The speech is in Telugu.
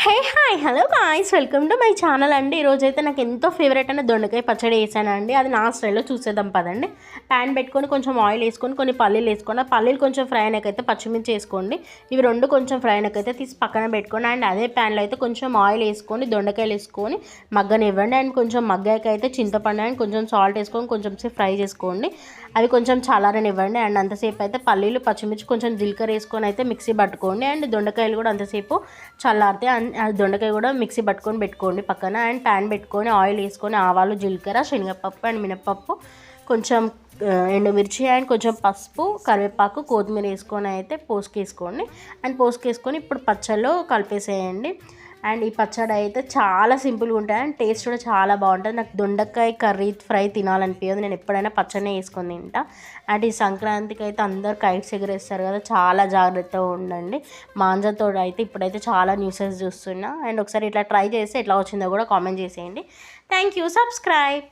Hi hello guys, welcome to my channel అండి. ఈరోజైతే నాకు ఎంతో ఫేవరెట్ అయిన దొండకాయ పచ్చడి వేసానండి. అది నా స్టైల్లో చూసేద్దాం పదండి. ప్యాన్ పెట్టుకొని కొంచెం ఆయిల్ వేసుకొని కొన్ని పల్లీలు వేసుకోండి. ఆ పల్లీలు కొంచెం ఫ్రై అయినాకైతే పచ్చిమిర్చి వేసుకోండి. ఇవి రెండు కొంచెం ఫ్రై అయినాకైతే తీసి పక్కన పెట్టుకోండి. అండ్ అదే ప్యాన్లో అయితే కొంచెం ఆయిల్ వేసుకొని దొండకాయలు వేసుకొని మగ్గనివ్వండి. అండ్ కొంచెం మగ్గాకైతే చింతపండు అండ్ కొంచెం సాల్ట్ వేసుకొని కొంచెం సేపు ఫ్రై చేసుకోండి. అవి కొంచెం చల్లారనివ్వండి. అండ్ అంతసేపు అయితే పల్లీలు పచ్చిమిర్చి కొంచెం జీలకర్ర వేసుకొని అయితే మిక్సీ పట్టుకోండి. అండ్ దొండకాయలు కూడా అంతసేపు చల్లారితే దొండకాయ కూడా మిక్సీ పట్టుకొని పెట్టుకోండి పక్కన. అండ్ ప్యాన్ పెట్టుకొని ఆయిల్ వేసుకొని ఆవాలు జీలకర్ర శనగపప్పు అండ్ మినపప్పు కొంచెం ఎండుమిర్చి అండ్ కొంచెం పసుపు కరివేపాకు కొత్తిమీర వేసుకొని అయితే పోసుకేసుకోండి. అండ్ పోసుకేసుకొని ఇప్పుడు పచ్చళ్ళు కలిపేసేయండి. అండ్ ఈ పచ్చడి అయితే చాలా సింపుల్గా ఉంటుంది అండ్ టేస్ట్ కూడా చాలా బాగుంటుంది. నాకు దొండకాయ కర్రీ ఫ్రై తినాలనిపించదు, నేను ఎప్పుడైనా పచ్చడినే వేసుకొని తింటా. అండ్ ఈ సంక్రాంతికి అయితే అందరు కైట్స్ ఎగరేస్తారు కదా, చాలా జాగ్రత్తగా ఉండండి. మాంజంతో అయితే ఇప్పుడైతే చాలా న్యూసెస్ చూస్తున్నా. అండ్ ఒకసారి ఇట్లా ట్రై చేసి ఎట్లా వచ్చిందో కూడా కామెంట్ చేసేయండి. Thank you. సబ్స్క్రైబ్.